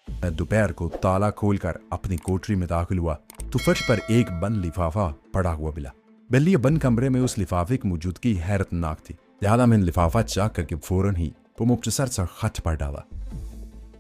मैं दोपहर को ताला खोलकर अपनी कोठरी में दाखिल हुआ तो फर्श पर एक बंद लिफाफा पड़ा हुआ मिला। बिल्ली बंद कमरे में उस लिफाफे की मौजूदगी हैरतनाक थी, लिहाजा मैंने लिफाफा चाक करके फौरन ही वो मुख्तसर सा खत पढ़ डाला।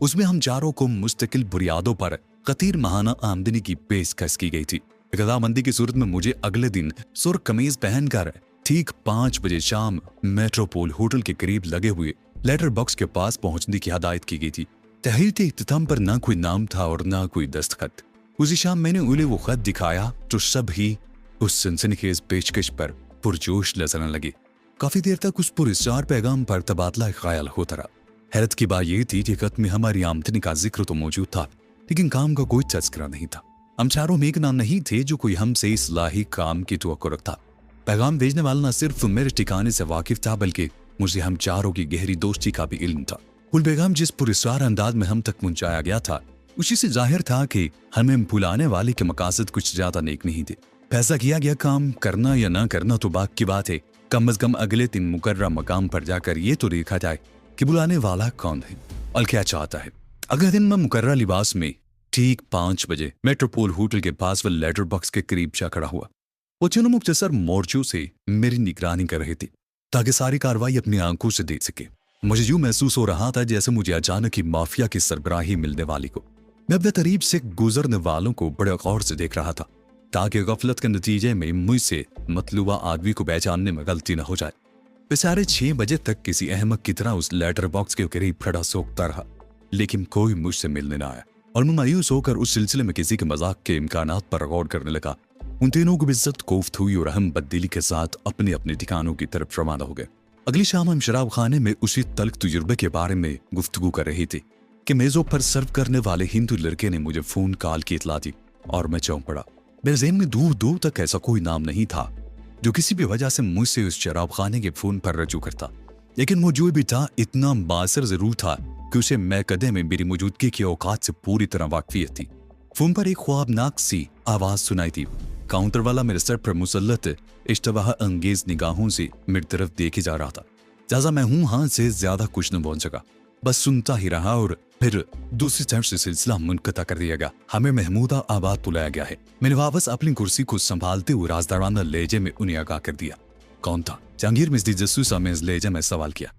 उसमें हम चारों को मुस्तकिल बुनियादों पर खतीर माहाना आमदनी की पेशकश की गई थी। रजामंदी की सूरत में मुझे अगले दिन सुर्ख कमीज पहनकर ठीक 5 बजे शाम मेट्रोपोल होटल के करीब लगे हुए लेटर बॉक्स के पास पहुंचने की हदायत की गई थी। तहरीर के इख्तिताम पर ना कोई नाम था और ना कोई दस्तखत। उसी शाम मैंने उन्हें वो खत दिखाया तो सब ही उस सनसनीखेज पेशकश पर पुरजोश नजरने लगे। काफी देर तक उस पुरस्कार पैगाम पर तबादला ख्याल होता रहा। हैरत की बात यह थी कि खत में हमारी आमदनी का जिक्र तो मौजूद था, लेकिन काम का कोई तस्करा नहीं था। हम चारों में एक नाम नहीं थे जो कोई हमसे इस्लाही काम की तवक्को रखता। पैगाम भेजने वाला न सिर्फ मेरे ठिकाने से वाकिफ था, बल्कि मुझे हम चारों की गहरी दोस्ती का भी इल्म था। कुल पैगाम जिस पुरस्कार अंदाज में हम तक पहुंचाया गया था, उसी से जाहिर था कि हमें भुलाने वाले के मकासद कुछ ज्यादा नेक नहीं थे। फैसला किया गया काम करना या ना करना तो बात की बात है, कम अज कम अगले दिन मुकर्रर मकाम पर जाकर ये तो देखा जाए कि बुलाने वाला कौन है और क्या चाहता है। अगले दिन मैं मुकर्रर लिबास में ठीक 5 बजे मेट्रोपोल होटल के पास वह लेटर बॉक्स के करीब जा खड़ा हुआ। वो तीनों मुख्तसर मोर्चों से मेरी निगरानी कर रहे थे ताकि सारी कार्रवाई अपनी आंखों से देख सके। मुझे यूं महसूस हो रहा था जैसे मुझे अचानक ही माफिया की सरबराही मिलने वाली को। मैं अपने करीब से गुजरने वालों को बड़े गौर से देख रहा था ताकि गफलत के नतीजे में मुझसे मतलूबा आदमी को पहचानने में गलती न हो जाए। बेचारे 6 बजे तक किसी अहमक की तरह उस लेटर बॉक्स के करीब खड़ा सोखता रहा, लेकिन कोई मुझसे मिलने न आया और मैं मायूस होकर उस सिलसिले में किसी के मजाक के इम्कानात पर गौर करने लगा। उन तीनों को इज्जत कोफ्त हुई और हम बददिली के साथ अपने अपने ठिकानों की तरफ रवाना हो गए। अगली शाम हम शराब खाने में उसी तल्ख तजुर्बे के बारे में गुफ्तगू कर रहे थे कि मेजों पर सर्व करने वाले हिंदू लड़के ने मुझे फोन कॉल की इतला दी और मैं चौंक पड़ा। मेरे ज़हन में दूर दूर तक ऐसा कोई नाम नहीं था जो किसी भी वजह से मुझसे उस शराब खाने के फोन पर रजू करता, लेकिन वो जो भी था इतना बासर जरूर था कि उसे मैकदे में मेरी मौजूदगी की औकात से पूरी तरह वाकफियत थी। फोन पर एक ख्वाबनाक सी आवाज सुनाई थी। काउंटर वाला मेरे सर पर मुसल्लत इश्तबाह अंगेज निगाहों से मेरी तरफ देखे जा रहा था। जैसा मैं हूं हां से ज्यादा कुछ न बोल सका, बस सुनता ही रहा और फिर दूसरी तरफ से सिलसिला मुनक़ता कर दिया गया। हमें महमूदा आबाद बुलाया गया है। मैंने वापस अपनी कुर्सी को संभालते हुए राजदाराना लहजे में उन्हें आगाह कर दिया। कौन था? जहांगीर मिस्दी जस्सूसा में इस लहजे में सवाल किया।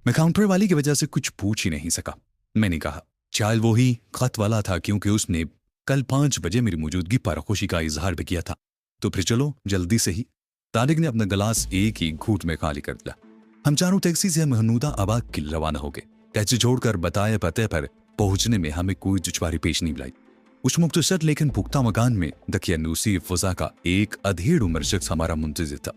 मैं काउंटर वाली की वजह से कुछ पूछ ही नहीं सका। मैंने कहा शायद वो ही खत वाला था, क्योंकि उसने कल 5 बजे मेरी मौजूदगी पर खुशी का इजहार भी किया था। तो फिर चलो जल्दी से ही। तारिक ने अपना गिलास एक ही घूंट में खाली कर दिया। हम चारों टैक्सी से महमूदा आबाद की रवाना हो गए। टैक्सी छोड़कर बताए पते पर पहुंचने में हमें कोई दुश्वारी पेश नहीं लाई। उस मुख्तसर लेकिन पुख्ता मकान में दकियानूसी फजा का एक अधेड़ उम्र शख्स हमारा मुंतजिर था।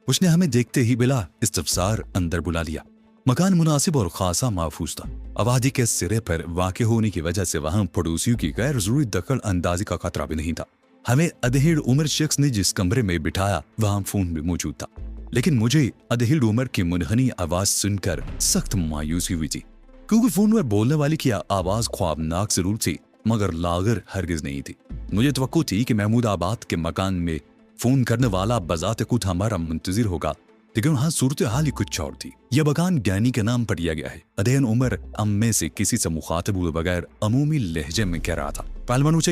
उसने हमें देखते ही बिला इस्तफसार अंदर बुला लिया। मकान मुनासिब और खासा महफूज था। आबादी के सिरे पर वाक़ होने की वजह से वहां पड़ोसियों की गैर जरूरी दखल अंदाजी का खतरा भी नहीं था। हमें अधेड़ उम्र शख्स ने जिस कमरे में बिठाया वहां फोन भी मौजूद था, लेकिन मुझे अधेड़ उम्र की मुनहनी आवाज सुनकर सख्त मायूसी हुई थी, क्योंकि फोन पर बोलने वाली की आवाज ख्वाबनाक जरूर थी मगर लागर हरगिज नहीं थी। मुझे तवक्को थी कि महमूद आबाद के मकान में फोन करने वाला बजाते खुद हमारा मुंतजिर होगा, लेकिन वहां सूरत हाल ही कुछ और थी। यह मकान ज्ञानी के नाम पर दिया गया है। अधेड़ उम्र अम्मे से किसी से मुखातिब हुए बगैर अमूमी लहजे में कह रहा था। गालिबन उसे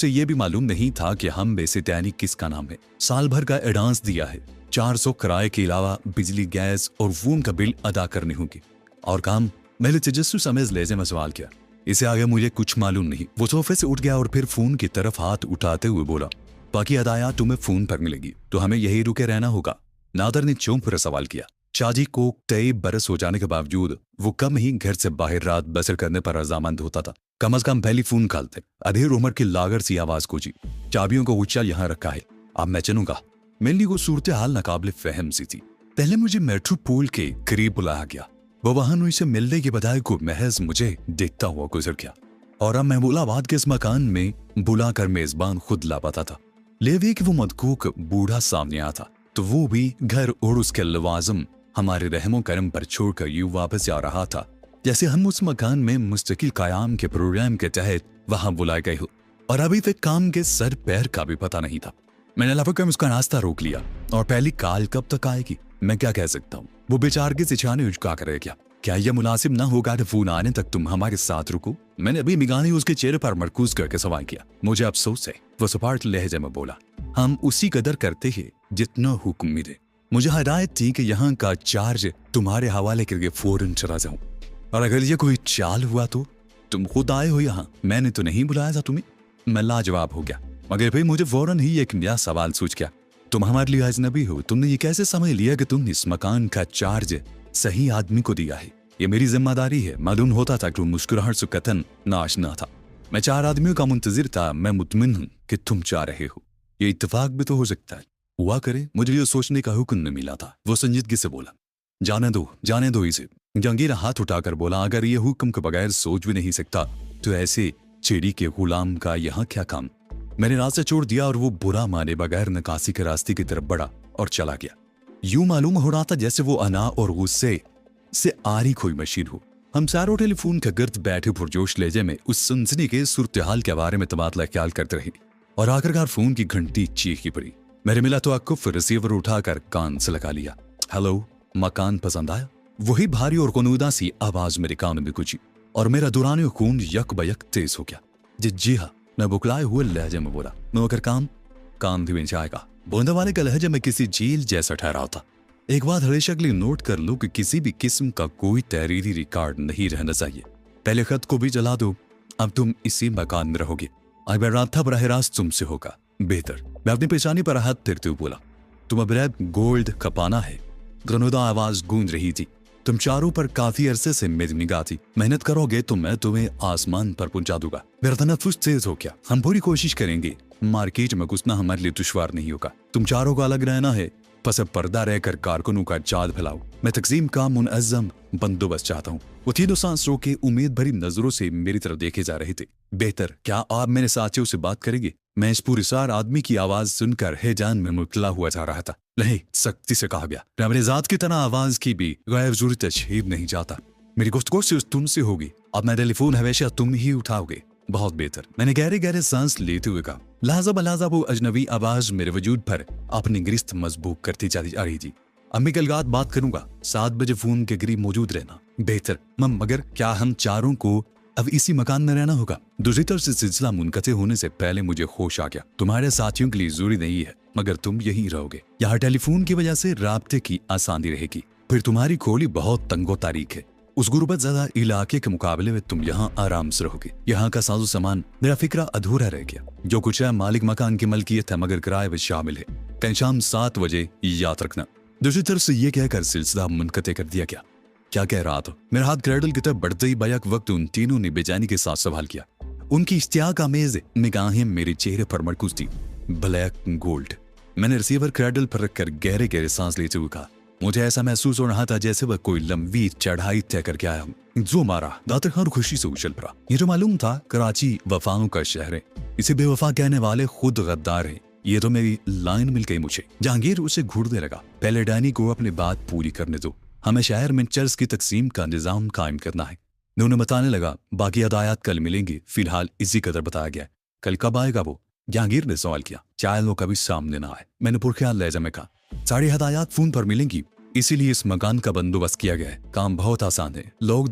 ये भी मालूम नहीं था कि हम में से दैनिक किसका नाम है। साल भर का एडवांस दिया है। 400 किराए के अलावा बिजली, गैस और फोन का बिल अदा करने होंगे और काम। मैंने तजस्सुस समेत लहजे में सवाल किया। इसे आगे मुझे कुछ मालूम नहीं। वो सोफे से उठ गया और फिर फोन की तरफ हाथ उठाते हुए बोला, बाकी अदाया तुम्हें फोन पर मिलेगी तो हमें यही रुके रहना होगा। नादर ने चौंक कर सवाल किया। शादी को 23 बरस हो जाने के बावजूद वो कम ही घर से बाहर रात बसर करने पर रजामंद होता था। कम अज कम पहली फोन कॉल थे। अधेड़ उम्र की लागर सी आवाज गूंजी, चाबियों को उच्चा यहाँ रखा है, अब मैं चलूंगा। मेरे लिए वो सूरत हाल नाकाबिल फहम सी थी। पहले मुझे मेट्रोपोल के करीब बुलाया गया। वो वाहन उसे मिलने के बजाय को महज मुझे देखता हुआ गुजर गया और अब महमूदाबाद के इस मकान में बुलाकर मेजबान खुद लापता था। लेवे कि वो मदकूक बूढ़ा सामने आया था तो वो भी घर और उसके लवाजम हमारे रहमो करम पर छोड़कर यूं वापस जा रहा था जैसे हम उस मकान में मुस्तकिल कायाम के प्रोग्राम के तहत वहां बुलाए गए हो और अभी तक काम के सर पैर का भी पता नहीं था। मैंने लपक उसका नाश्ता रोक लिया और पहली कॉल कब तक आएगी मैं क्या कह सकता हूँ। वो बेचारगी से छाने उचका कर रह गया। क्या यह मुनासिब ना होगा कि फोन आने तक तुम हमारे साथ रुको? मैंने अभी निगाहें उसके चेहरे पर मरकूज करके सवाल किया। मुझे अफसोस है, वो सपाट लहजे में बोला। हम उसी कदर करते हैं जितना हुक्म मिले। मुझे हदायत थी कि यहाँ का चार्ज तुम्हारे हवाले करके फौरन चला जाऊं, और अगर ये कोई चाल हुआ तो तुम खुद आए हो यहाँ, मैंने तो नहीं बुलाया था तुम्हें। मैं लाजवाब हो गया, मगर फिर मुझे फौरन ही एक नया सवाल सूझ गया। तुम हमारे लिए अजनबी हो, तुमने ये कैसे समझ लिया कि तुमने इस मकान का चार्ज सही आदमी को दिया है? ये मेरी जिम्मेदारी है। मालूम होता था कि मुस्कुराहट से कतन नाशना था। मैं 4 आदमियों का मुंतजिर था। मैं मुतमिन हूं कि तुम चाह रहे हो। ये इत्तेफाक भी तो हो सकता है। हुआ करे, मुझे ये सोचने का हुक्म न मिला था। वो संजीदगी से बोला, जाने दो इसे। जहांगीर हाथ उठाकर बोला, अगर ये हुक्म के बगैर सोच भी नहीं सकता तो ऐसे चेड़ी के गुलाम का यहाँ क्या काम? मैंने रास्ता छोड़ दिया और वो बुरा माने बगैर नकासी के रास्ते की तरफ बढ़ा और चला गया। यूं मालूम हो रहा था जैसे वो अना और गुस्से से आरी कोई मशीन हो। हम चारों टेलीफोन के गिर्द बैठे पुरजोश लहजे में उस सनसनी के सूरत-ए-हाल के बारे में तबादला ख्याल करते रहे, और आखिरकार फोन की घंटी चीखी पड़ी। मेरे मिला तो अक्कुफ रिसीवर उठाकर कान से लगा लिया। हेलो, मकान पसंद आया? वही भारी और कनूदा सी आवाज मेरे कान में गुंजी और मेरा दुरानी खून यक बयक तेज हो गया। जी हाँ, मैं बुकलाए हुए लहजे में बोला। मैं अगर काम भी जाएगा। बोंदे वाले का लहजा में किसी झील जैसा ठहरा था। एक बात हमेशा के लिए नोट कर लो कि किसी भी किस्म का कोई तहरीरी रिकॉर्ड नहीं रहना चाहिए। पहले खत को भी जला दो। अब तुम इसी मकान में रहोगे। अब रास्ता बराह रास्त तुमसे होगा। बेहतर। मैं अपनी पेशानी पर हाथ फेरते हुए बोला, तुम अब रैप गोल्ड खपाना है। गनोदा आवाज गूंज रही थी। तुम चारों पर काफी अरसे से मेरी निगाह थी। मेहनत करोगे तो मैं तुम्हें आसमान पर पहुंचा दूंगा। मेरा तनफ्फुस तेज हो गया। हम पूरी कोशिश करेंगे। मार्केट में घुसना हमारे लिए दुश्वार नहीं होगा। तुम चारों को अलग रहना है। बस अब पर्दा रहकर कारकुनों का जाल फैलाओ। मैं तकसीम का मुनअज़्ज़म बंदोबस्त चाहता हूँ। वो तीनों सांस रोके उम्मीद भरी नजरों से मेरी तरफ देखे जा रहे थे। बेहतर, क्या आप मेरे साथियों से बात करेंगे? मैं इस पुरस्कार आदमी की आवाज सुनकर हैजान में मुबतला हुआ जा रहा था। नहीं, सख्ती से कहा गया। मैं अपने जात की तरह आवाज की भी गैर जरूरी तशहीब नहीं चाहता। मेरी गुफ्तगू सिर्फ तुमसे होगी। अब मैं टेलीफोन हमेशा तुम ही उठाओगे। बहुत बेहतर, मैंने गहरे गहरे सांस लेते हुए कहा। लहजा बलहजा वो अजनबी आवाज मेरे वजूद पर अपनी गिरफ्त मजबूत करती चली जा रही थी। अम्मी कल रात बात करूंगा। 7 बजे फोन के करीब मौजूद रहना। बेहतर। मगर क्या हम चारों को अब इसी मकान में रहना होगा? दूसरी तरफ से सिलसिला मुनक़ते होने से पहले मुझे होश आ गया। तुम्हारे साथियों के लिए जरूरी नहीं है, मगर तुम यहीं रहोगे। यहाँ टेलीफोन की वजह से राब्ते की आसानी रहेगी। फिर तुम्हारी खोली बहुत तंगो तारीख है। उस गुर्बत ज़्यादा इलाके के मुकाबले में तुम यहाँ आराम से रहोगे। यहाँ का साजो सामान मेरा फिक्रा अधूरा रह गया। जो कुछ है मालिक मकान की मलकियत है, मगर किराए में शामिल है। कल शाम 7 बजे याद रखना। दूसरी तरफ से ये कहकर सिलसिला मुनक़ते कर दिया गया। क्या कह रहा था? मेरा हाथ क्रैडल की तरफ बढ़ते ही बैक वक्त उन तीनों ने बेचैनी के साथ सवाल किया। उनकी इश्तियाक आमेज निगाहें मेरे चेहरे पर मरकूज थी। Black gold. मैंने रिसीवर क्रैडल पर रखकर गहरे गहरे सांस लेते हुए कहा, मुझे ऐसा महसूस हो रहा था जैसे वह कोई लंबी चढ़ाई तय करके आया हूं। जो मारा दातर खान खुशी से उछल पड़ा। ये जो मालूम था कराची वफाओं का शहर है। इसे बेवफा कहने वाले खुद गद्दार हैं। ये तो मेरी लाइन मिल गई मुझे। जहांगीर उसे घूरने लगा। पहले डैनी को अपनी बात पूरी करने दो। हमें शहर में चर्च की तकसीम का निजाम कायम करना है। उन्हें बताने लगा, बाकी हदायत कल मिलेंगी। फिलहाल इसी कदर बताया गया। कल कब आएगा वो? जहांगीर ने सवाल किया। चाहे वो कभी सामने ना आए। मैंने पुरख्याल लहजा में कहा, सारी हदायत फोन पर मिलेंगी। इसीलिए इस मकान का बंदोबस्त किया गया है। काम बहुत आसान है। लोग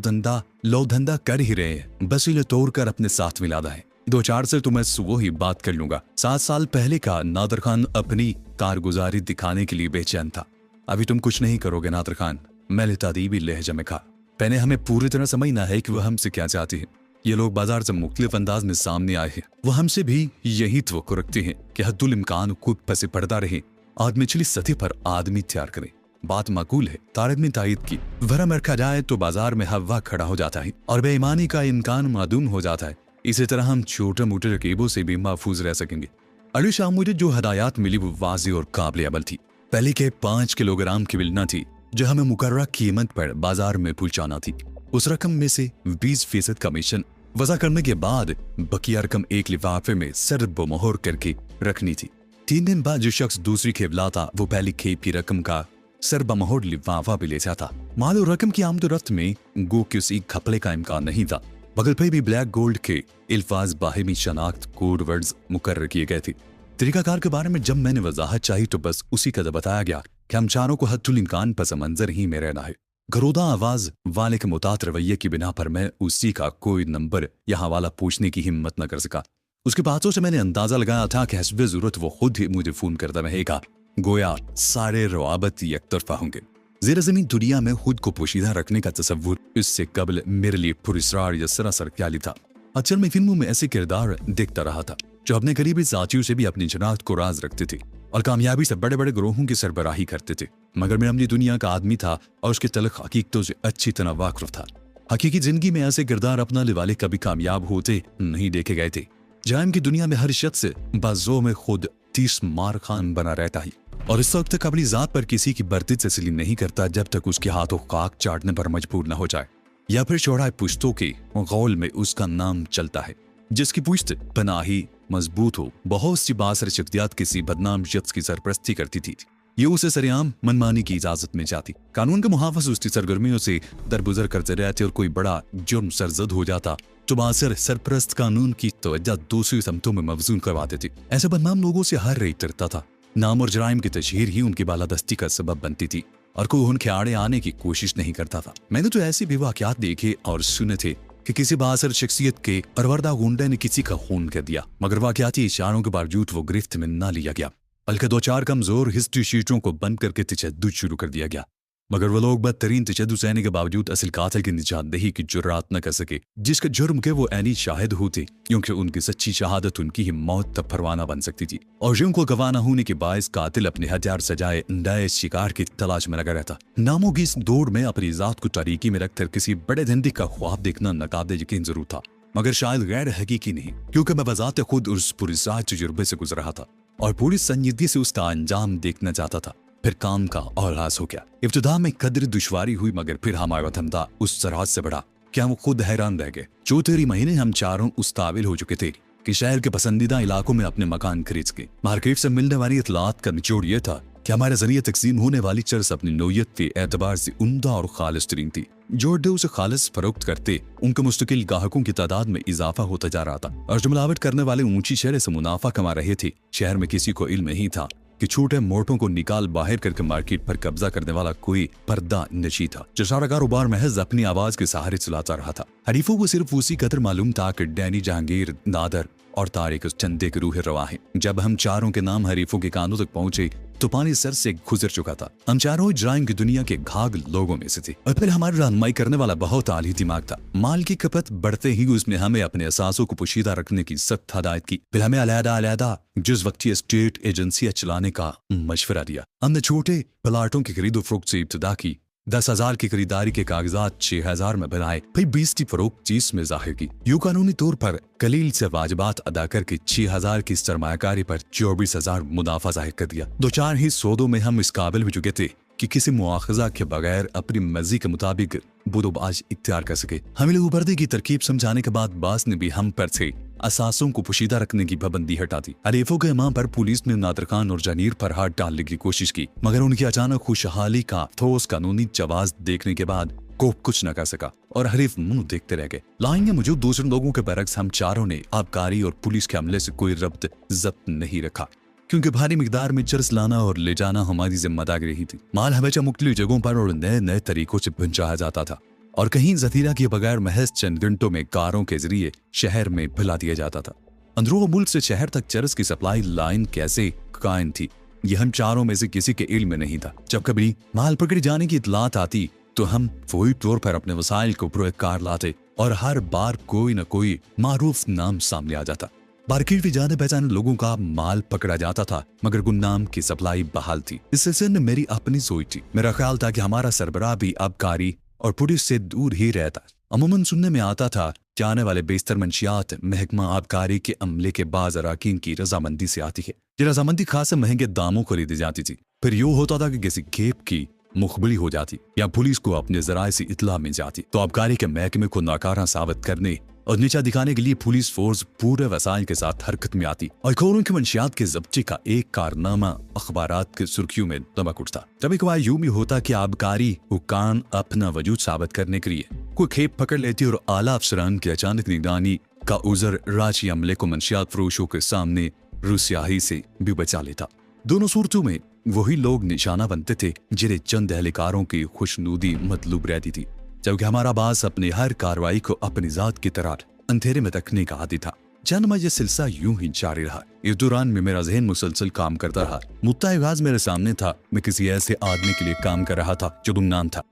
धंधा कर ही रहे हैं, बस इन्हें तोड़कर अपने साथ मिलाना है। 2-4 से तो मैं सुबह ही बात कर लूंगा। 7 साल पहले का नादर खान अपनी कारगुजारी दिखाने के लिए बेचैन था। अभी तुम कुछ नहीं करोगे नादर खान। मैंने तादीबी लहजा में कहा। पहले हमें पूरी तरह समझना है कि वह हमसे क्या चाहते हैं। ये लोग बाजार से मुख्तलिफ अंदाज में सामने आए हैं। वो हमसे भी यही तवक्को रखते हैं कि हद्दुल इम्कान खुद पसे पड़ता रहे और निचली सतह पर आदमी तैयार करें। बात माकूल है। तारक ने तायद की। वरम रखा जाए तो बाजार में हवा खड़ा हो जाता है और बेईमानी का इम्कान मादूम हो जाता है। इसी तरह हम छोटे मोटे रकीबों से भी महफूज रह सकेंगे। अली शाह, मुझे जो हदायत मिली वो वाज़ेह और काबिल अमल थी। पहले के 5 किलोग्राम की मिलना थी जो हमें मुकर्रर कीमत पर बाजार में पहुंचाना थी। उस रकम में से 20% कमीशन वज़ा करने के बाद बकिया रकम एक लिफाफे में सर्ब मोहर करके रखनी थी। 3 दिन बाद जो शख्स दूसरी खेप लाता वो पहली खेप की रकम का सर्ब मोहर लिफाफा भी ले जाता। माल और रकम की आमदोरफ्त में गो किसी घपले का इम्कान नहीं था। बगल पे भी ब्लैक गोल्ड के अल्फाज बाहिमी शनाख्त कोड वर्ड्स मुकर्रर किए गए थे। तरीकाकार के बारे में जब मैंने वजाहत चाही तो बस उसी कदर बताया गया कि हम चारों को हद्दुल इम्कान पस मंजर ही में रहना है। घरोदा आवाज वाले के मुतात रवैये की बिना पर मैं उसी का कोई नंबर या हवाला पूछने की हिम्मत न कर सका। उसके बातों से मैंने अंदाजा लगाया था कि हस्बे जरूरत वो खुद ही मुझे फोन करता रहेगा, गोया सारे रवाबत यकतरफा होंगे। ज़ेर ज़मीन दुनिया में खुद को पोशीदा रखने का तसव्वुर इससे कबल मेरे लिए पुरस्कार या सरासर ख्याली था। अक्सर मैं फिल्मों में ऐसे किरदार देखता रहा था जो अपने करीबी साथियों से भी अपनी शनाख्त को राज रखते थे और कामयाबी से बड़े बड़े ग्रोहों की सरबराही करते थे, मगर मैं अपनी दुनिया का आदमी था और उसके तलख हकीकतों से अच्छी तरह वाकिफ था। हकीकी जिंदगी में ऐसे किरदार अपनाने वाले कभी कामयाब होते नहीं देखे गए थे। जायम की दुनिया में हर शख्स बाजों में खुद 30 मार खान बना रहता है और इस वक्त तक अपनी जात पर किसी की बर्ती तस्लीम नहीं करता जब तक उसके हाथों खाक चाटने पर मजबूर न हो जाए या फिर चौड़ाई पुश्तों के गौल में उसका नाम चलता है। जिसकी पुश्त पनाही मजबूत हो, बहुत सी बासर शख्सियत किसी बदनाम शख्स की सरपरस्ती करती थी। ये उसे सरेआम मनमानी की इजाजत में जाती। कानून के मुहाफिज उसकी सरगर्मियों से दरगुजर करते रहते और कोई बड़ा जुर्म सरजद हो जाता तो बासर सरपरस्त कानून की तवज्जो दूसरी समतों में मवजून करवा देती। ऐसे बदनाम लोगों से हर रेत डरता था। नाम और जराइम की तशहीर ही उनकी बालादस्ती का सबब बनती थी और कोई उनके आड़े आने की कोशिश नहीं करता था। मैंने तो ऐसे भी वाक़यात देखे और सुने थे कि किसी बासर शख्सियत के परवरदा गुंडे ने किसी का खून कर दिया, मगर वाक़याती इशारों के बावजूद वो गिरफ्त में न लिया गया, बल्कि 2-4 कमजोर हिस्ट्री शीटों को बंद करके तशद्दुद शुरू कर दिया गया। मगर वो लोग बदतरीन तशद्दुद सहने के बावजूद असल कातिल की निजातदही की जुर्रात न कर सके, जिसके जुर्म के वो ऐनी शाहिद होते, क्योंकि उनकी सच्ची शहादत उनकी ही मौत तक परवाना बन सकती थी। और जिन को गवाह न होने के बायस कातिल अपने हथियार सजाए नए शिकार की तलाश में लगा रहता। नामों की इस दौड़ में अपनी जात को तारीकी में रखकर किसी बड़े धंधे का ख्वाब देखना नाकाबिल यकीन जरूर था, मगर शायद गैर हकीकी नहीं, क्योंकि मैं बजाते खुद उस पुरज़ात तजुर्बे से गुजर रहा था और पूरी संजीदगी से उसका अंजाम देखना चाहता था। फिर काम का आगाज हो गया। इब्तिदा में कदर दुश्वारी हुई, मगर फिर हमारा धंधा उस सराहत से बढ़ा क्या हम खुद हैरान रह गए। 4 महीने हम चारों उस काबिल हो चुके थे कि शहर के पसंदीदा इलाकों में अपने मकान खरीद के मार्केट से मिलने वाली इतलात का निचोड़ यह था कि हमारे जरिए तकसीम होने वाली चर्स अपनी नोयत के एतबार से उम्दा और खालिस तरीन थी। जो अड्डे उसे खालिस फरोख्त करते, उनके मुस्तकिल ग्राहकों की तादाद में इजाफा होता जा रहा था और जो मिलावट करने वाले ऊंची शहर से मुनाफा कमा रहे थे, शहर में किसी को इल्म नहीं था कि छोटे मोटों को निकाल बाहर करके मार्केट पर कब्जा करने वाला कोई पर्दा नशी था जो सारा कारोबार महज अपनी आवाज के सहारे चलाता रहा था। हरीफों को सिर्फ उसी कदर मालूम था कि डैनी, जहांगीर, नादर और तारिक उस चंदे के रूह रवा हैं। जब हम चारों के नाम हरीफों के कानों तक पहुंचे तो पानी सर से गुजर चुका था। हम चारों इजराइम की दुनिया के घाघ लोगों में से थे और फिर हमारी रहनुमाई करने वाला बहुत आली दिमाग था। माल की खपत बढ़ते ही उसने हमें अपने असासों को पोशीदा रखने की सख्त हदायत की। फिर हमें अलहदा जिस वक्ती स्टेट एजेंसियां चलाने का मशवरा दिया। हमने छोटे प्लाटों की खरीदो फरोख्त से इब्तिदा की। 10,000 की खरीदारी के कागजात 6,000 में बनाए, फिर 20 की फरोख्त 30 में जाहिर की। यूं कानूनी तौर पर कलील से वाजिबात अदा करके 6,000 की सरमायाकारी पर 24,000 मुनाफा जाहिर कर दिया। 2-4 ही सौदों में हम इस काबिल हो चुके थे कि किसी मुआखजा के बगैर अपनी मर्जी के मुताबिक बुदोबाज इख्तियार कर सके। हमें उबरदे की तरकीब समझाने के बाद बास ने भी हम पर से असासों को पोशीदा रखने की पाबंदी हटा दी। हरीफों के इमाम पर पुलिस ने नादर खान और जनीर पर हाथ डालने की कोशिश की, मगर उनकी अचानक खुशहाली का ठोस कानूनी जवाब देखने के बाद को कुछ न कर सका और हरीफ मुंह देखते रह गए। लाइन में मौजूद दूसरे लोगों के बरक्स हम चारों ने आबकारी और पुलिस के हमले से कोई रब्त जब्त नहीं रखा, क्योंकि भारी मिकदार में चर्स लाना और ले जाना हमारी जिम्मेदारी रही थी। माल हमेशा मुख्तलिफ जगहों पर और नए नए तरीकों से पहुंचाया जाता था और कहीं जखीरा किए बगैर महज चंद घंटों में कारों के जरिए शहर में फैला दिया जाता था। अंदरूनी मुल्क से शहर तक चरस की सप्लाई लाइन कैसे कायम थी, यह हम चारों में से किसी के इल्म में नहीं था। जब कभी माल पकड़े जाने की इतलात आती तो हम फौरी तौर पर अपने वसाइल को पुरकार लाते और हर बार कोई न कोई मारूफ नाम सामने आ जाता। मार्केट में जाने पहचाने लोगों का माल पकड़ा जाता था, मगर गुमनाम की सप्लाई बहाल थी। इस सिलसिले में मेरी अपनी सोच थी। मेरा ख्याल था कि हमारा सरबराह भी आबकारी और पुलिस से दूर ही रहता। अमूमन सुनने में आता था कि आने वाले बेशतर मंशियात महकमा आबकारी के अमले के बाज अराकीन की रजामंदी से आती है। ये रजामंदी खासे महंगे दामों खरीदी जाती थी। फिर यूँ होता था कि किसी खेप की मुखबली हो जाती या पुलिस को अपने जराये से इतला मिल जाती तो आबकारी के महकमे को नाकारा साबित करने और नीचा दिखाने के लिए पुलिस फोर्स पूरे वसाइल के साथ हरकत में आती और खोरों की मंशियात के जब्ती का एक कारनामा अखबारात के सुर्खियों में दमक उठता। कभी कभार यूं भी होता कि आबकारी हुक्काम अपना वजूद साबित करने के लिए कोई खेप पकड़ लेती और आला अफसरान की अचानक निगरानी का उजर राशि अमले को मंशियात फरोशों के सामने रुस्याही से भी बचा लेता। दोनों सूरतों में वही लोग निशाना बनते थे जिन्हें चंद एहलकारों की खुशनुदी मतलूब रहती थी, जबकि हमारा बास अपनी हर कार्रवाई को अपनी जात की तरह अंधेरे में रखने का आदी था। चंद माह ये सिलसिला यूं ही जारी रहा। इस दौरान में मेरा जहन मुसलसल काम करता रहा। मुद्दा आगाज मेरे सामने था। मैं किसी ऐसे आदमी के लिए काम कर रहा था जो गुमनाम था।